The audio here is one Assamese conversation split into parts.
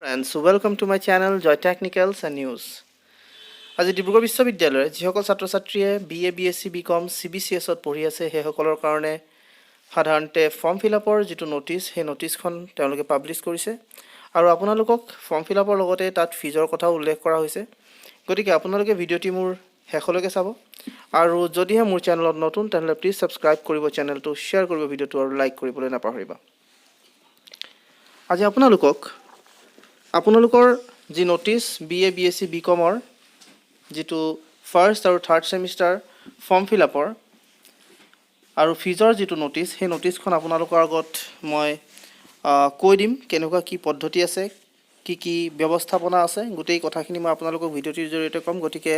Friends, welcome to my channel Joy Technicals and News. আজি ডিব্ৰুগড় বিশ্ববিদ্যালয়ৰ যিসকল ছাত্ৰ ছাত্ৰীয়ে BA, BSc, BCom, CBCSত পঢ়ি আছে সেইসকলৰ কাৰণে সাধাৰণতে ফৰ্ম ফিলআপৰ যিটো নোটিছ সেই নোটিছখন তেওঁলোকে পাব্লিছ কৰিছে আৰু আপোনালোকক ফৰ্ম ফিলআপৰ লগতে তাত ফিজৰ কথাও উল্লেখ কৰা হৈছে। গতিকে আপোনালোকে ভিডিঅ'টি মোৰ শেষলৈকে চাব আৰু যদিহে মোৰ চেনেলত নতুন তেনেহ'লে প্লিজ ছাবস্ক্ৰাইব কৰিব, চেনেলটো শ্বেয়াৰ কৰিব ভিডিঅ'টো আৰু লাইক কৰিবলৈ নাপাহৰিবা। আজি আপোনালোকৰ যি নোটিছ BA, BSc, BComৰ যিটো ফাৰ্ষ্ট আৰু থাৰ্ড ছেমিষ্টাৰ ফৰ্ম ফিলআপৰ আৰু ফিজৰ যিটো নোটিছ সেই নোটিছখন আপোনালোকৰ আগত মই কৈ দিম কেনেকুৱা কি পদ্ধতি আছে, কি ব্যৱস্থাপনা আছে, গোটেই কথাখিনি মই আপোনালোকক ভিডিঅ'টিৰ জৰিয়তে ক'ম। গতিকে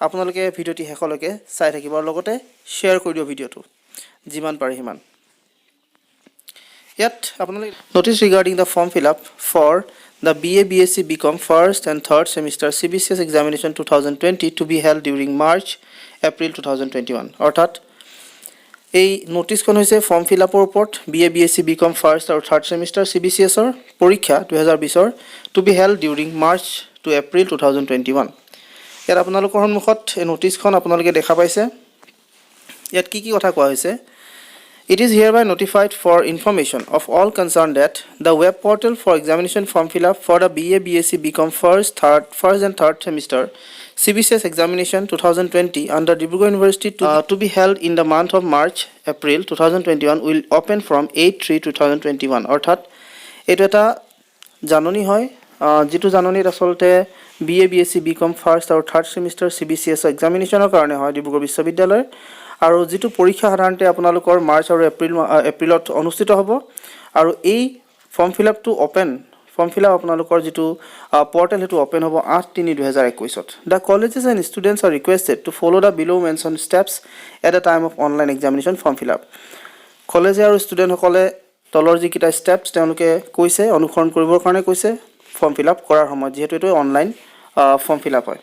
আপোনালোকে ভিডিঅ'টি শেষলৈকে চাই থাকিব আৰু লগতে শ্বেয়াৰ কৰি দিব ভিডিঅ'টো যিমান পাৰে সিমান। ইয়াত আপোনালোকে notice regarding the form fill up for the BA, BSc, BCom first and third semester CBCS examination 2020 to be held during March, April 2021. অৰ্থাৎ এই নোটিছখন হৈছে ফৰ্ম ফিলআপৰ ওপৰত BA, BSc, BCom ফাৰ্ষ্ট আৰু থাৰ্ড ছেমিষ্টাৰ CBCSৰ পৰীক্ষা 2020 to be held during March to April 2021. ইয়াত আপোনালোকৰ সন্মুখত এই নোটিছখন আপোনালোকে দেখা পাইছে। ইয়াত কি কথা কোৱা হৈছে? It is hereby notified for information of all concerned that the web portal for examination form fill-up for the BA, BSc, BCom first and third semester CBCS examination 2020 under Dibrugarh University to be held in the month of March, April 2021 will open from 8/3/2021. অৰ্থাৎ এইটো এটা জাননী হয়, যিটো জাননীত আচলতে BA, BSc, BCom ফাৰ্ষ্ট আৰু থাৰ্ড ছেমিষ্টাৰ CBCS এক্সামিনেশ্যনৰ কাৰণে হয় ডিব্ৰুগড় বিশ্ববিদ্যালয় আৰু যিটো পৰীক্ষা সাধাৰণতে আপোনালোকৰ মাৰ্চ আৰু এপ্ৰিলত অনুষ্ঠিত হ'ব আৰু এই ফৰ্ম ফিলআপটো ফৰ্ম ফিলআপ আপোনালোকৰ যিটো পৰ্টেল সেইটো অপেন হ'ব 8/3/2021। The colleges and students are requested to follow' the below' mention steps at the time of online examination form fill up. কলেজে আৰু ষ্টুডেণ্টসকলে তলৰ যিকেইটা ষ্টেপছ তেওঁলোকে কৈছে অনুসৰণ কৰিবৰ কাৰণে কৈছে ফৰ্ম ফিলআপ কৰাৰ সময়ত, যিহেতু এইটো অনলাইন ফৰ্ম ফিলআপ হয়।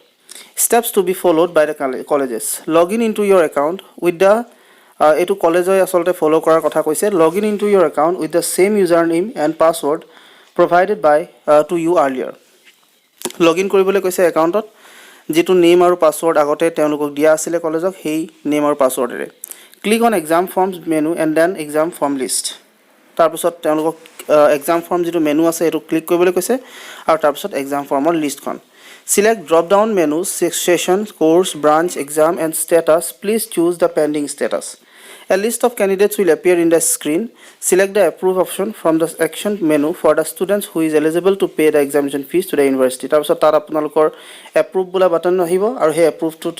Steps to be followed by the colleges. Log in into your account with the এইটো কলেজে আচলতে ফ'ল' কৰাৰ কথা কৈছে। Log in into your account with the same username and password provided by to you earlier. Log in কৰিবলৈ কৈছে একাউণ্টত যিটো নেম আৰু পাছৱৰ্ড আগতে তেওঁলোকক দিয়া আছিলে কলেজক, সেই নেম আৰু পাছৱৰ্ডেৰে। Click on exam forms menu and then exam form list. তাৰপিছত তেওঁলোকক এক্সাম ফৰ্ম যিটো মেনু আছে সেইটো ক্লিক কৰিবলৈ কৈছে আৰু তাৰপিছত এক্সাম ফৰ্মৰ লিষ্টখন। Select drop-down menus, session, course, branch, exam and status. Please choose the pending status. A list of candidates will appear in the screen. Select the approve option from the action menu for the students who is eligible to pay the examination fees to the university. তাৰপিছত তাত আপোনালোকৰ এপ্ৰুভ বোলা বাটন আহিব আৰু সেই এপ্ৰুভটোত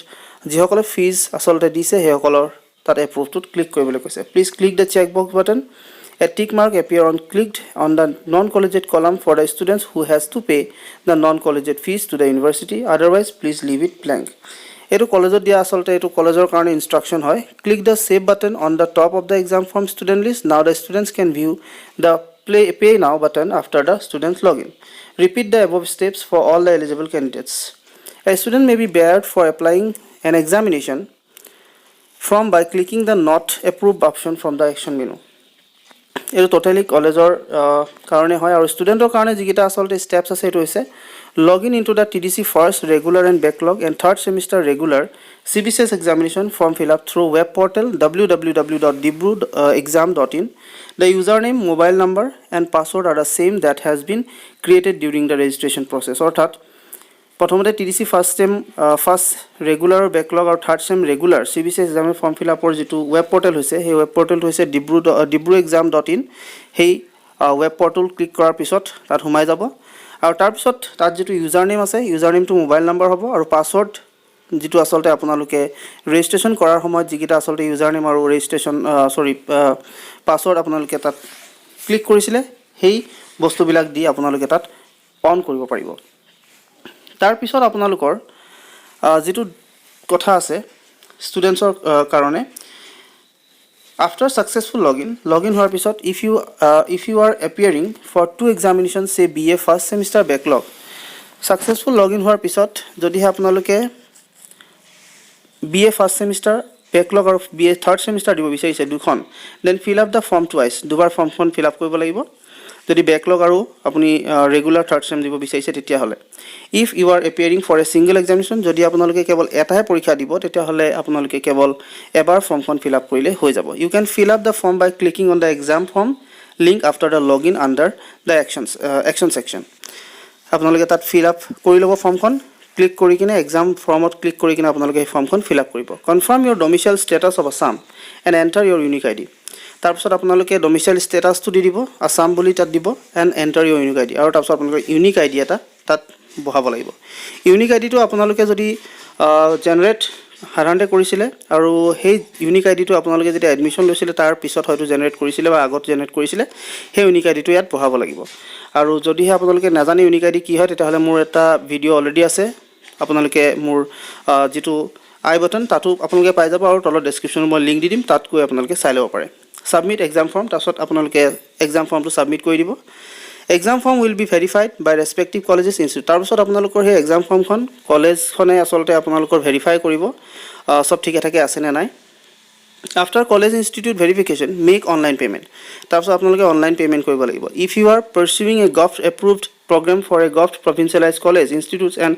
যিসকলে ফিজ আচলতে দিছে সেইসকলৰ তাত এপ্ৰুভটোত ক্লিক কৰিবলৈ কৈছে। Please click the checkbox button. A tick mark appear on clicked on the non-collegiate column for the students who has to pay the non-collegiate fees to the university. Otherwise, please leave it blank. এইটো কলেজত দিয়া আচলতে এইটো কলেজৰ কাৰণে ইনষ্ট্ৰাকশ্যন হয়। Click the save button on the top of the exam form student list. Now the students can view the pay now button after the students login. Repeat the above steps for all the eligible candidates. A student may be barred for applying an examination form by clicking the not approved option from the action menu. এইটো টোটেলি কলেজৰ কাৰণে হয় আৰু ষ্টুডেণ্টৰ কাৰণে যিকেইটা আচলতে ষ্টেপছ আছে এইটো হৈছে log in into the TDC first regular and backlog and third semester regular CBCS examination form fill up through web portal www.dibruexam.in. The username, mobile number and password are the same that has been created during the registration process. অৰ্থাৎ প্ৰথমতে TDC ফাৰ্ষ্ট ৰেগুলাৰ বেকলগ আৰু থাৰ্ড ছেম ৰেগুলাৰ CBCS এক্সামৰ ফৰ্ম ফিল আপৰ যিটো ৱেব পৰ্টেল হৈছে সেই ৱেব পৰ্টেলটো হৈছে dibruexam.in. সেই ৱেব পৰ্টেল ক্লিক কৰাৰ পিছত তাত সোমাই যাব আৰু তাৰপিছত তাত যিটো ইউজাৰ নেম আছে ইউজাৰ নেমটো মোবাইল নম্বৰ হ'ব আৰু পাছৱৰ্ড যিটো আচলতে আপোনালোকে ৰেজিষ্ট্ৰেশ্যন কৰাৰ সময়ত যিকেইটা আচলতে ইউজাৰ নেম আৰু পাছৱৰ্ড আপোনালোকে তাত ক্লিক কৰিছিলে সেই বস্তুবিলাক দি আপোনালোকে তাত অন কৰিব পাৰিব। তাৰপিছত আপোনালোকৰ যিটো কথা আছে ষ্টুডেণ্টছৰ কাৰণে আফটাৰ ছাকচেছফুল লগ ইন হোৱাৰ পিছত if you are appearing for two examination say BA first semester backlog, successful log in হোৱাৰ পিছত যদিহে আপোনালোকে BA ফাৰ্ষ্ট ছেমিষ্টাৰ বেকলগ আৰু BA থাৰ্ড ছেমিষ্টাৰ দিব বিচাৰিছে দুখন, then fill up the form twice, দুবাৰ ফৰ্মখন ফিল আপ কৰিব লাগিব যদি ব্যাকলগ আৰু আপুনি ৰেগুলাৰ থাৰ্ড সেম দিব বিচাৰিছে তেতিয়াহ'লে if you are appearing for a single examination যদি আপোনালোকে কেৱল এটাহে পৰীক্ষা দিব তেতিয়াহ'লে আপোনালোকে কেৱল এবাৰ ফৰ্মখন ফিল আপ কৰিলে হৈ যাব you can fill up the form by clicking on the exam form link after the log in under the action section আপোনালোকে তাত ফিল আপ কৰি ল'ব ফৰ্মখন ক্লিক কৰি কিনে এক্সাম ফৰ্মত ক্লিক কৰি কিনে আপোনালোকে এই ফৰ্মখন ফিল আপ কৰিব confirm Euro domicile status of Assam and enter Euro unique I D তাৰপিছত আপোনালোকে ডমিচাইল ষ্টেটাছটো দি দিব আছাম বুলি তাত দিব and enter Euro unique I D আৰু তাৰপিছত আপোনালোকৰ ইউনিক আই ডি এটা তাত বহাব লাগিব ইউনিক আই ডিটো আপোনালোকে যদি জেনেৰেট সাধাৰণতে কৰিছিলে আৰু সেই ইউনিক আই ডিটো আপোনালোকে যেতিয়া এডমিশ্যন লৈছিলে তাৰ পিছত হয়তো জেনেৰেট কৰিছিলে বা আগত জেনেৰেট কৰিছিলে সেই ইউনিক আই ডিটো ইয়াত বহাব লাগিব আৰু যদিহে আপোনালোকে নাজানে ইউনিক আই ডি কি হয় তেতিয়াহ'লে মোৰ এটা ভিডিঅ' অলৰেডি আছে আপোনালোকে মোৰ যিটো আই বাটন তাতো আপোনালোকে পাই যাব আৰু তলত ডেছক্ৰিপশ্যনত মই লিংক দি দিম তাত গৈ আপোনালোকে চাই ল'ব পাৰে সাবমিট এক্সাম ফৰ্ম তাৰপিছত আপোনালোকে এক্সাম ফৰ্মটো সাবমিট কৰি দিব exam form will be verified by respective colleges institute তাৰপিছত আপোনালোকৰ সেই এক্সাম ফৰ্মখন কলেজখনে আচলতে আপোনালোকৰ ভেৰিফাই কৰিব সব ঠিকে ঠাকে আছেনে নাই after college institute verification make online payment তাৰপিছত আপোনালোকে অনলাইন পে'মেণ্ট কৰিব লাগিব if you are pursuing a govt approved program for a govt provincialized college institutes and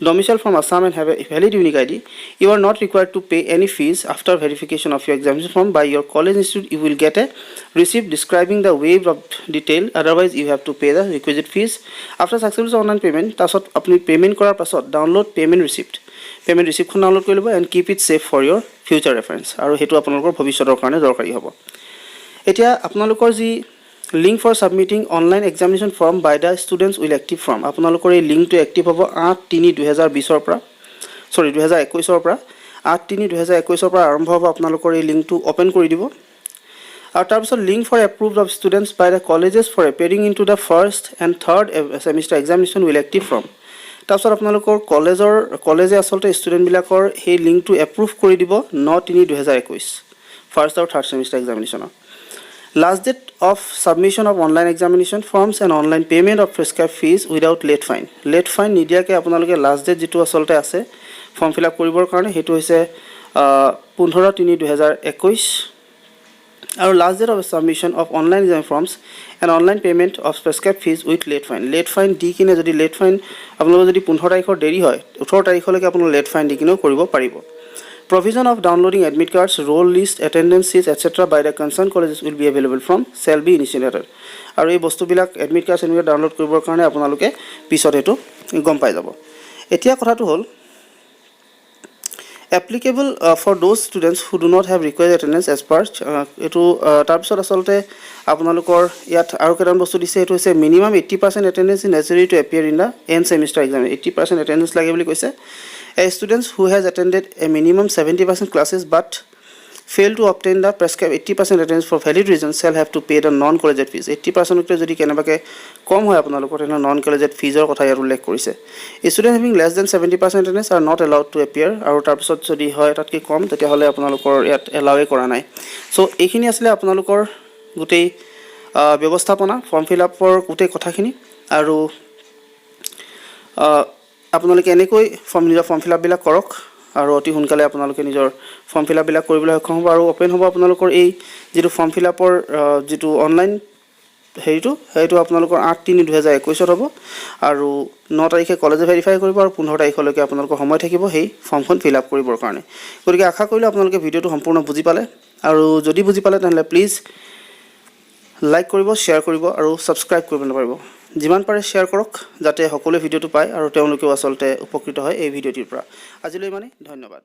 domicile from Assam and have a valid unique ID you are not required to pay any fees after verification of your examination form by your college institute you will get a receipt describing the waiver of detail otherwise you have to pay the requisite fees after successful online payment tasot apni payment korar pasot download payment receipt khon download kori lobo and keep it safe for your future reference aru hetu apnalokor bhoshyotor karone dorkari hobo etia apnalokor ji link for submitting online examination form by the students will active from আপোনালোকৰ এই লিংকটো এক্টিভ হ'ব 8/3/2020 ৰ পৰা 2021 ৰ পৰা 8/3/2021 ৰ পৰা আৰম্ভ হ'ব আপোনালোকৰ এই লিংকটো ওপেন কৰি দিব আৰু তাৰপিছত link for approved of students by the colleges for appearing into the first and third semester examination will active from তাৰপিছত আপোনালোকৰ কলেজে আচলতে ষ্টুডেণ্টবিলাকৰ সেই লিংকটো এপ্ৰুভ কৰি দিব 9/3/2021 ফাৰ্ষ্ট আৰু থাৰ্ড ছেমিষ্টাৰ এক্সামিনেশ্যনৰ Last date of submission of online examination forms and online payment of prescribed fees without late fine. Late fine নিদিয়াকে আপোনালোকে last date যেটো আসলতে আছে ফৰ্ম ফিল আপ কৰিবৰ কাৰণে হেতু হৈছে 15/3/2021 আৰু last date of submission of online exam forms and online payment of prescribed fees with late fine. Late fine দি কিনে যদি late fine আপোনালোকৰ যদি 15 তাৰিখৰ দেৰি হয় 18 তাৰিখলৈকে আপোনালোকে late fine দি কিনেও কৰিব পাৰিব Provision of downloading admit cards, roll list, attendance sheets, etc. by the concerned colleges will be available from shall be initiated. আৰু এই বস্তুবিলাক admit cards এনেকৈ ডাউনলোড কৰিবৰ কাৰণে আপোনালোকে পিছত হেতু গম পাই যাব এতিয়া কথাটো হ'ল applicable for those students who do not have required attendance as per এটো তাৰপিছত আচলতে আপোনালোকৰ ইয়াত আৰু কেইটামান বস্তু দিছে এটো হৈছে minimum 80% attendance is necessary to appear in the end semester exam 80% attendance লাগে বুলি কৈছে A students who has attended a minimum 70% classes but fail to obtain the prescribed 80% attendance for valid reasons shall have to pay the non-collegiate fees 80% তে যদি কেনেবাকে কম হয় আপোনালোকৰ তেনে non-collegiate feesৰ কথা ইয়াত উল্লেখ কৰিছে students having less than 70% attendance are not allowed to appear আৰু তাৰপিছত যদি হয় তাতকৈ কম তেতিয়াহ'লে আপোনালোকৰ ইয়াত এলাউৱে কৰা নাই সো এইখিনি আছিল আপোনালোকৰ গোটেই ব্যৱস্থাপনা ফৰ্ম ফিল আপৰ গোটেই কথাখিনি আৰু আপোনালোকে এনেকৈ নিজৰ ফৰ্ম ফিল আপবিলাক কৰক আৰু অতি সোনকালে আপোনালোকে নিজৰ ফৰ্ম ফিল আপবিলাক কৰিবলৈ সক্ষম হ'ব আৰু ওপেন হ'ব আপোনালোকৰ এই যেটো ফৰ্ম ফিল আপৰ যেটো অনলাইন হেইটো আপোনালোকৰ 8/3/2021 হ'ব আৰু 9 তাৰিখে কলেজে ভেৰিফাই কৰিব আৰু 15 তাৰিখলৈকে আপোনালোকৰ সময় থাকিব সেই ফৰ্মখন ফিল আপ কৰিবৰ কাৰণে গতিকে আশা কৰিলো আপোনালোকে ভিডিঅটো সম্পূৰ্ণ বুজি পালে আৰু যদি বুজি পালে তেনলে প্লিজ লাইক কৰিব শেয়াৰ কৰিব আৰু সাবস্ক্ৰাইব কৰিব নাপাৰিব যিমান পাৰে শেয়াৰ কৰক যাতে সকলোৱে ভিডিঅটো পায় আৰু তেওঁলোকেও আচলতে উপকৃত হয় এই ভিডিঅটিৰ পৰা আজিলৈ মানে ধন্যবাদ